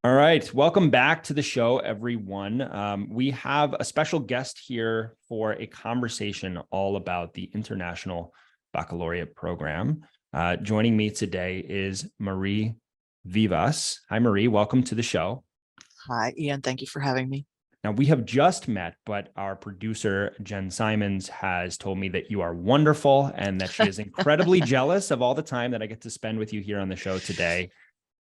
All right. Welcome back to the show, everyone. We have a special guest here for a conversation all about the International Baccalaureate program. Joining me today is Marie Vivas. Hi, Marie. Welcome to the show. Hi, Ian. Thank you for having me. Now, we have just met, but our producer, Jen Simons, has told me that you are wonderful and that she is incredibly jealous of all the time that I get to spend with you here on the show today.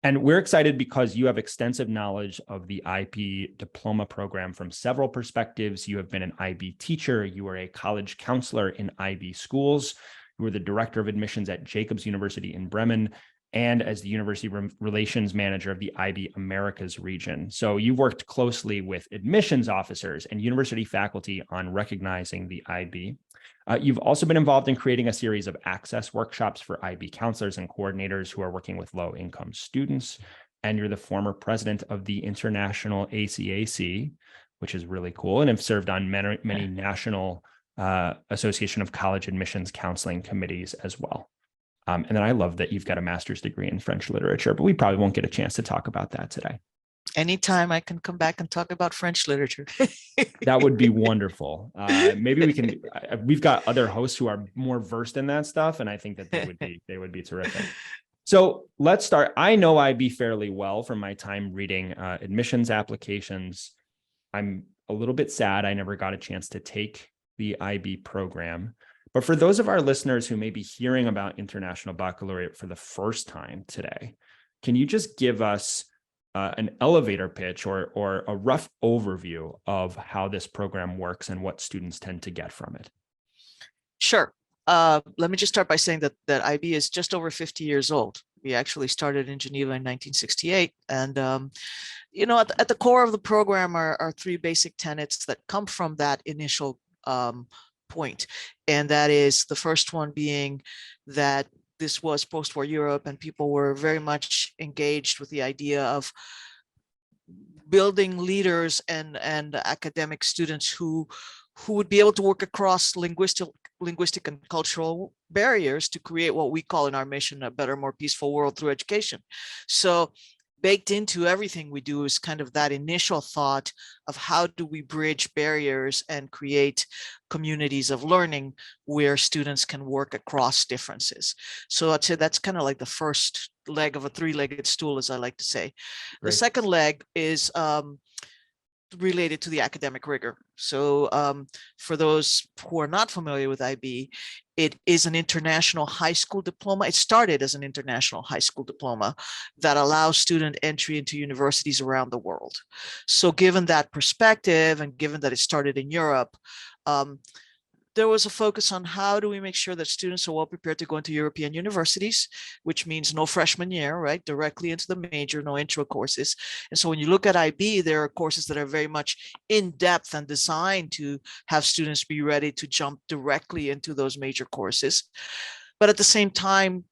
And we're excited because you have extensive knowledge of the IB diploma program from several perspectives. You have been an IB teacher. You were a college counselor in IB schools. You were the director of admissions at Jacobs University in Bremen and as the university relations manager of the IB Americas region. So you've worked closely with admissions officers and university faculty on recognizing the IB. You've also been involved in creating a series of access workshops for IB counselors and coordinators who are working with low-income students. And you're the former president of the International ACAC, which is really cool, and have served on many national Association of College Admissions Counseling committees as well. And then I love that you've got a master's degree in French literature, but we probably won't get a chance to talk about that today. Anytime I can come back and talk about French literature. That would be wonderful. Maybe we can, we've got other hosts who are more versed in that stuff, and I think that they would be terrific. So let's start. I know IB fairly well from my time reading admissions applications. I'm a little bit sad I never got a chance to take the IB program. But for those of our listeners who may be hearing about International Baccalaureate for the first time today, can you just give us an elevator pitch or a rough overview of how this program works and what students tend to get from it? Sure. Let me just start by saying that IB is just over 50 years old. We actually started in Geneva in 1968. And, at the core of the program are three basic tenets that come from that initial point. And that is the first one being that this was post-war Europe and people were very much engaged with the idea of building leaders and academic students who would be able to work across linguistic and cultural barriers to create what we call in our mission a better, more peaceful world through education. So baked into everything we do is kind of that initial thought of how do we bridge barriers and create communities of learning where students can work across differences. So I'd say that's kind of like the first leg of a three-legged stool, as I like to say. Great. The second leg is related to the academic rigor. So for those who are not familiar with IB, it is an international high school diploma. It started as an international high school diploma that allows student entry into universities around the world. So given that perspective and given that it started in Europe, there was a focus on how do we make sure that students are well prepared to go into European universities, which means no freshman year, right? Directly into the major, no intro courses. And so when you look at IB, there are courses that are very much in depth and designed to have students be ready to jump directly into those major courses. But at the same time,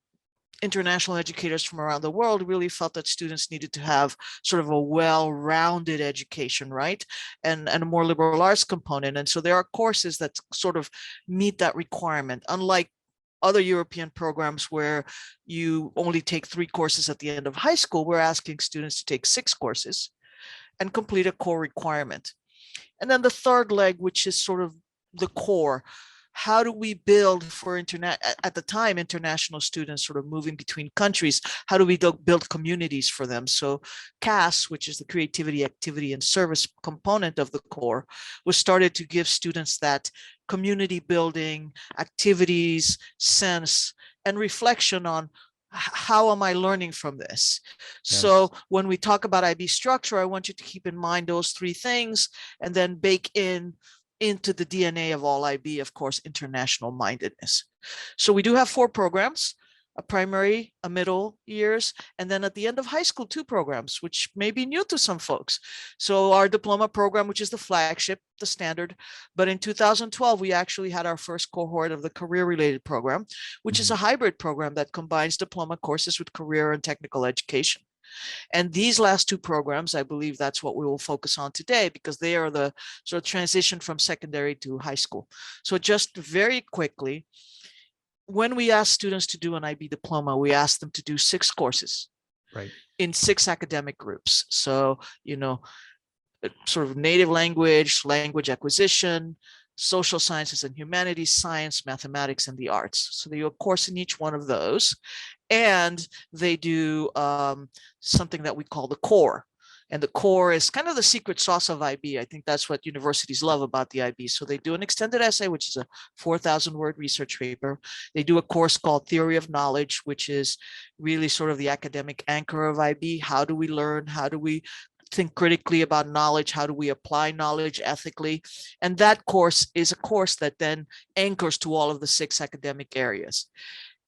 international educators from around the world really felt that students needed to have sort of a well-rounded education, right? And a more liberal arts component. And so there are courses that sort of meet that requirement, unlike other European programs where you only take 3 courses at the end of high school. We're asking students to take 6 courses and complete a core requirement. And then the third leg, which is sort of the core, how do we build for at the time international students sort of moving between countries? How do we build communities for them? So CAS, which is the creativity, activity, and service component of the core, was started to give students that community building activities, sense, and reflection on how am I learning from this? Yes. So when we talk about IB structure, I want you to keep in mind those 3 things and then bake into the DNA of all IB, of course, international mindedness. So we do have 4 programs, a primary, a middle years, and then at the end of high school, 2 programs, which may be new to some folks. So our diploma program, which is the flagship, the standard, but in 2012, we actually had our first cohort of the career-related program, which is a hybrid program that combines diploma courses with career and technical education. And these last 2 programs, I believe that's what we will focus on today because they are the sort of transition from secondary to high school. So just very quickly, when we ask students to do an IB diploma, we ask them to do 6 courses. Right. in 6 academic groups. So, sort of native language, language acquisition, social sciences and humanities, science, mathematics, and the arts. So they do a course in each one of those. And they do something that we call the core. And the core is kind of the secret sauce of IB. I think that's what universities love about the IB. So they do an extended essay, which is a 4,000 word research paper. They do a course called Theory of Knowledge, which is really sort of the academic anchor of IB. How do we learn? How do we think critically about knowledge? How do we apply knowledge ethically? And that course is a course that then anchors to all of the 6 academic areas.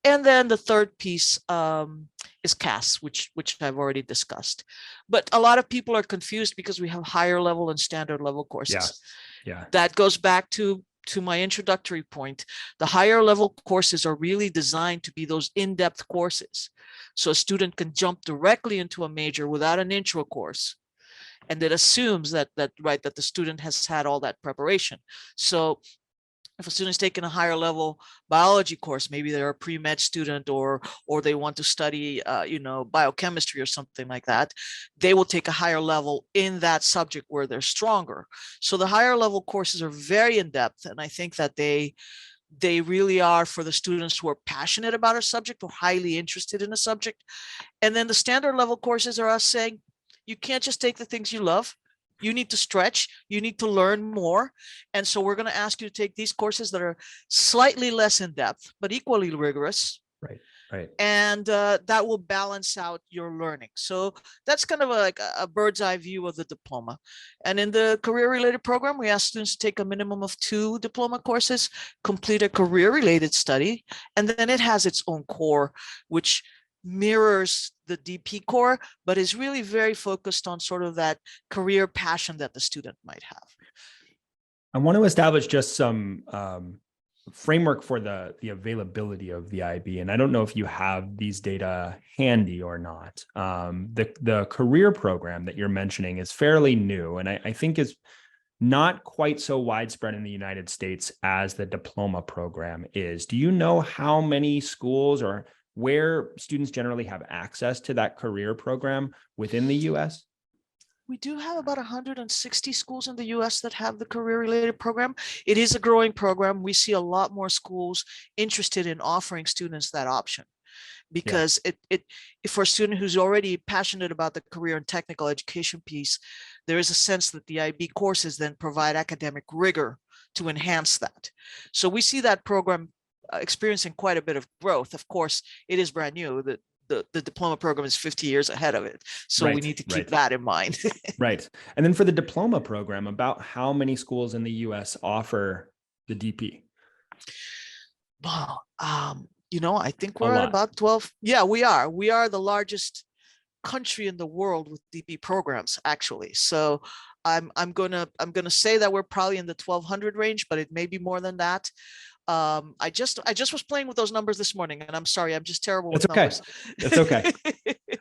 And then the third piece is CAS, which I've already discussed. But a lot of people are confused because we have higher level and standard level courses. Yes. Yeah. That goes back to my introductory point. The higher level courses are really designed to be those in-depth courses. So a student can jump directly into a major without an intro course. And it assumes that the student has had all that preparation. So if a student's taking a higher level biology course, maybe they're a pre-med student or they want to study, biochemistry or something like that, they will take a higher level in that subject where they're stronger. So the higher level courses are very in-depth, and I think that they really are for the students who are passionate about a subject or highly interested in a subject. And then the standard level courses are us saying, you can't just take the things you love. You need to stretch, you need to learn more. And so we're going to ask you to take these courses that are slightly less in depth, but equally rigorous. Right. Right. And that will balance out your learning. So that's kind of like a bird's eye view of the diploma. And in the career related program, we ask students to take a minimum of 2 diploma courses, complete a career related study, and then it has its own core, which mirrors the DP core, but is really very focused on sort of that career passion that the student might have. I want to establish just some framework for the availability of the IB. And I don't know if you have these data handy or not. The career program that you're mentioning is fairly new, and I think is not quite so widespread in the United States as the diploma program is. Do you know how many schools or where students generally have access to that career program within the US? We do have about 160 schools in the US that have the career related program. It is a growing program. We see a lot more schools interested in offering students that option, because it for a student who's already passionate about the career and technical education piece, there is a sense that the IB courses then provide academic rigor to enhance that. So we see that program experiencing quite a bit of growth. Of course, it is brand new. The diploma program is 50 years ahead of it. So we need to keep that in mind. Right. And then for the diploma program, about how many schools in the US offer the DP? Wow. I think we're at about 12. Yeah, we are. We are the largest country in the world with DP programs, actually. So I'm gonna say that we're probably in the 1,200 range, but it may be more than that. I just was playing with those numbers this morning, and I'm sorry, I'm just terrible with numbers. That's okay.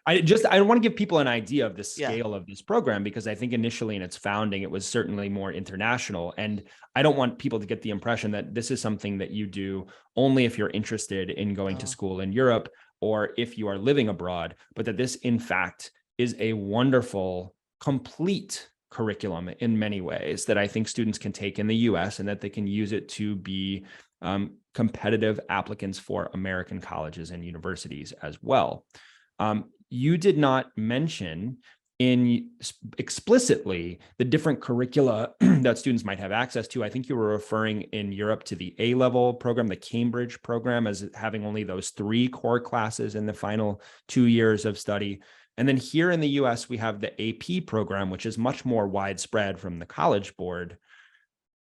I want to give people an idea of the scale of this program, because I think initially in its founding, it was certainly more international. And I don't want people to get the impression that this is something that you do only if you're interested in going to school in Europe or if you are living abroad, but that this, in fact, is a wonderful, complete curriculum in many ways that I think students can take in the US and that they can use it to be competitive applicants for American colleges and universities as well. You did not mention explicitly the different curricula that students might have access to. I think you were referring in Europe to the A-level program, the Cambridge program, as having only those 3 core classes in the final 2 years of study. And then here in the US, we have the AP program, which is much more widespread from the College Board.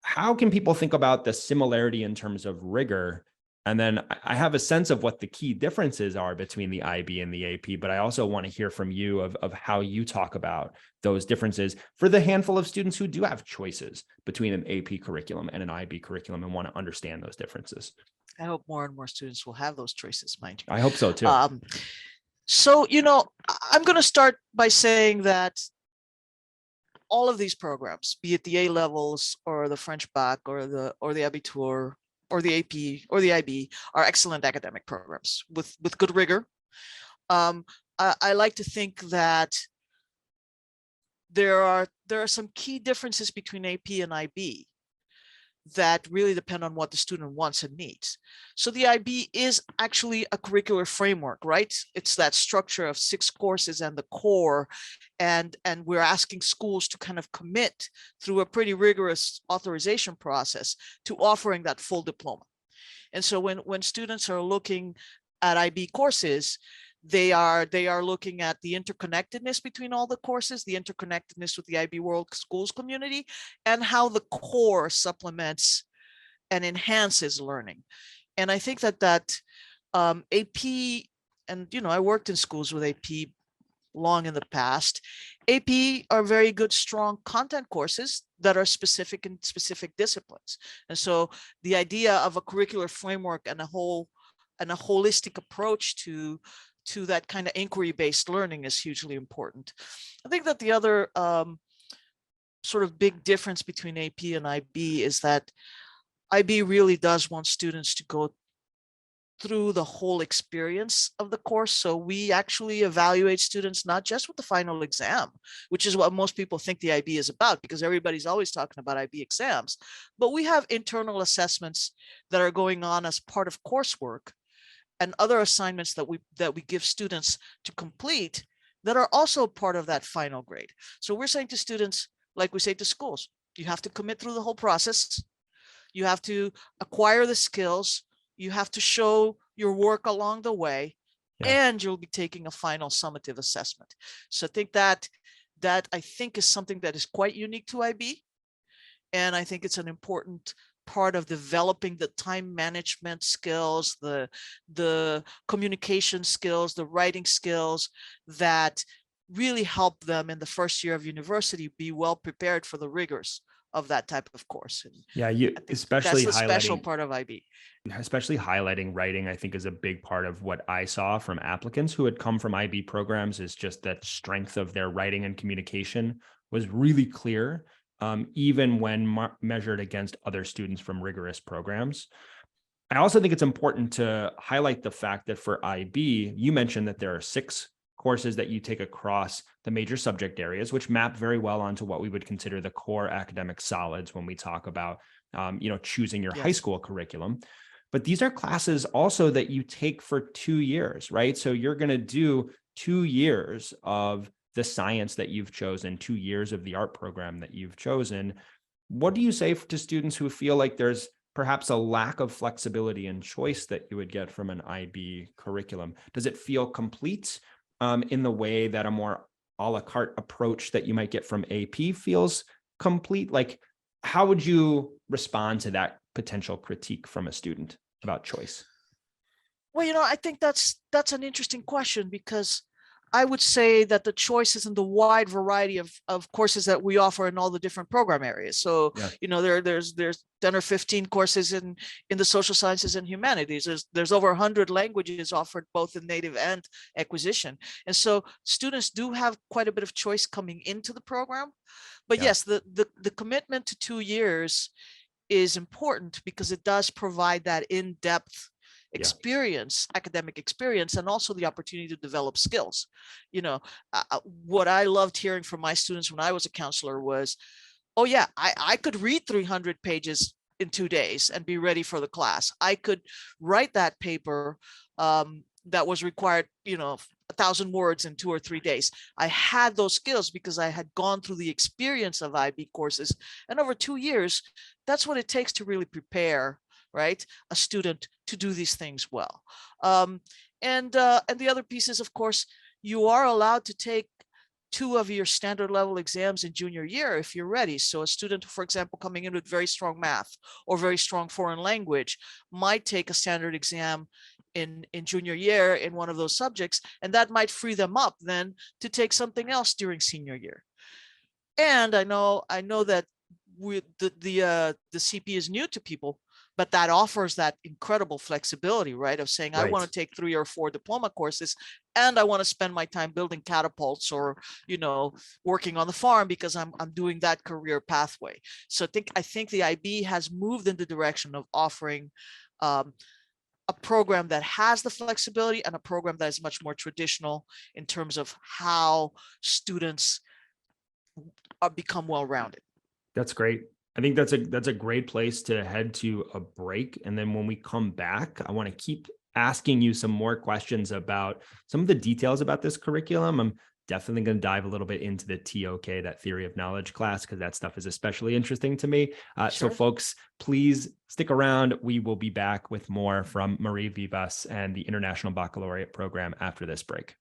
How can people think about the similarity in terms of rigor? And then I have a sense of what the key differences are between the IB and the AP, but I also want to hear from you of how you talk about those differences for the handful of students who do have choices between an AP curriculum and an IB curriculum and want to understand those differences. I hope more and more students will have those choices, mind you. I hope so too. So, I'm going to start by saying that all of these programs, be it the A levels or the French Bac or the Abitur or the AP or the IB, are excellent academic programs with good rigor. I like to think that there are some key differences between AP and IB that really depend on what the student wants and needs. So the IB is actually a curricular framework, right? It's that structure of 6 courses and the core, and we're asking schools to kind of commit through a pretty rigorous authorization process to offering that full diploma. And so when students are looking at IB courses, they are looking at the interconnectedness between all the courses, the interconnectedness with the IB World Schools community, and how the core supplements and enhances learning. And I think that AP, and I worked in schools with AP long in the past. AP are very good, strong content courses that are specific in specific disciplines. And so the idea of a curricular framework and a holistic approach to that kind of inquiry-based learning is hugely important. I think that the other sort of big difference between AP and IB is that IB really does want students to go through the whole experience of the course. So we actually evaluate students not just with the final exam, which is what most people think the IB is about, because everybody's always talking about IB exams, but we have internal assessments that are going on as part of coursework and other assignments that we give students to complete that are also part of that final grade. So we're saying to students, like we say to schools, you have to commit through the whole process. You have to acquire the skills. You have to show your work along the way, and you'll be taking a final summative assessment. So I think that I think is something that is quite unique to IB. And I think it's an important part of developing the time management skills, the communication skills, the writing skills that really help them in the first year of university be well prepared for the rigors of that type of course. And Yeah, that's the special part of IB. Especially highlighting writing, I think, is a big part of what I saw from applicants who had come from IB programs, is just that strength of their writing and communication was really clear, even when measured against other students from rigorous programs. I also think it's important to highlight the fact that for IB, you mentioned that there are 6 courses that you take across the major subject areas, which map very well onto what we would consider the core academic solids when we talk about, choosing your high school curriculum. But these are classes also that you take for 2 years, right? So you're going to do 2 years of the science that you've chosen, 2 years of the art program that you've chosen. What do you say to students who feel like there's perhaps a lack of flexibility and choice that you would get from an IB curriculum? Does it feel complete in the way that a more a la carte approach that you might get from AP feels complete? Like, how would you respond to that potential critique from a student about choice? Well, I think that's an interesting question, because I would say that the choice is in the wide variety of courses that we offer in all the different program areas. So, there's 10 or 15 courses in the social sciences and humanities. There's over 100 languages offered both in native and acquisition. And so students do have quite a bit of choice coming into the program. But yes, the commitment to 2 years is important, because it does provide that in-depth experience, academic experience, and also the opportunity to develop skills. What I loved hearing from my students when I was a counselor was, oh yeah, I could read 300 pages in 2 days and be ready for the class. I could write that paper that was required, 1,000 words in 2 or 3 days. I had those skills because I had gone through the experience of IB courses. And over 2 years, that's what it takes to really prepare, right, a student to do these things well. And the other piece is, of course, you are allowed to take 2 of your standard level exams in junior year if you're ready. So a student, for example, coming in with very strong math or very strong foreign language might take a standard exam in junior year in one of those subjects, and that might free them up then to take something else during senior year. And I know that the CP is new to people, but that offers that incredible flexibility, right? Of saying, I want to take 3 or 4 diploma courses, and I want to spend my time building catapults or, working on the farm, because I'm doing that career pathway. So I think the IB has moved in the direction of offering a program that has the flexibility and a program that is much more traditional in terms of how students become well-rounded. That's great. I think that's a great place to head to a break. And then when we come back, I want to keep asking you some more questions about some of the details about this curriculum. I'm definitely going to dive a little bit into the TOK, that theory of knowledge class, because that stuff is especially interesting to me. So Sure. folks, please stick around. We will be back with more from Marie Vivas and the International Baccalaureate program after this break.